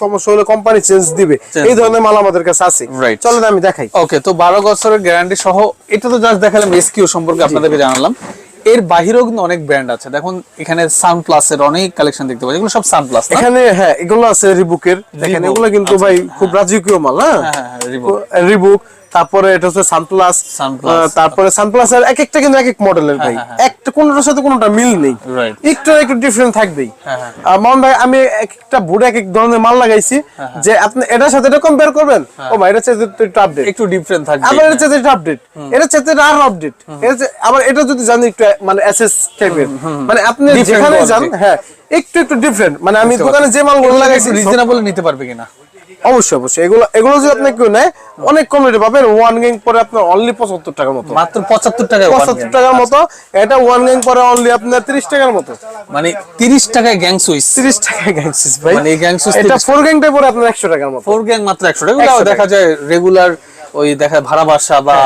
সমস্যা হলে company change দিবে, এই ধরনের মাল আমাদের কাছে আছে। চলেন আমি দেখাই। ওকে, তো 12 বছরের গ্যারান্টি সহ এটা তো জাস্ট দেখালাম এসকিউ সম্পর্কে আপনাদেরকে জানালাম। এর বাহিরেও কিন্তু অনেক ব্র্যান্ড আছে। দেখুন এখানে সানপ্লাস এর অনেক কালেকশন দেখতে পাচ্ছি, এগুলো সব সানপ্লাস। এখানে হ্যাঁ এগুলো আছে রিবুকের, দেখেন এগুলো কিন্তু ভাই খুব রাজকীয় মাল। হ্যাঁ রিবুক, তারপরে এটা হচ্ছে সানপ্লাস, তারপরে সানপ্লাসের এক একটা কিন্তু এক এক মডেলের ভাই, একটা কোনটার সাথে কোনটা মিল নেই, একটু একটু ডিফারেন্ট থাকবেই। মামুন ভাই আমি একটা বোর্ডে এক এক ধরনের মাল লাগাইছি, যে আপনি এটার সাথে এটা কম্পেয়ার করবেন, ও ভাই এটা চাইতে একটু আপডেট, একটু ডিফারেন্ট থাকবে, আবার এটা চাইতে একটু আপডেট, এটা চাইতে আরো আপডেট, আবার এটা যদি জানেন একটু মানে এসএস টাইপের, মানে আপনি যেখানে যান হ্যাঁ একটু একটু ডিফারেন্ট। মানে আমি দোকানে যে মালগুলো লাগাইছি রিজনেবল নিতে পারবে কিনা? অবশ্যই অবশ্যই, এগুলো যদি আপনি কেউ নেয় অনেক কম রেটে পাবেন। ওয়ান গ্যাং পরে আপনার অনলি 75 টাকার মতো, মাত্র 75 টাকা, 75 টাকার মতো। এটা ওয়ান গ্যাং পরে অনলি আপনার 30 টাকার মতো, মানে 30 টাকায় গ্যাং সুইচ, 30 টাকায় গ্যাং সুইচ ভাই। মানে এই গ্যাং সুইচ এটা 4 গ্যাংটা পরে আপনার 100 টাকার মতো, 4 গ্যাং মাত্র 100 টাকা। দেখা যায় রেগুলার ওই দেখা ভাড়া বাসা বা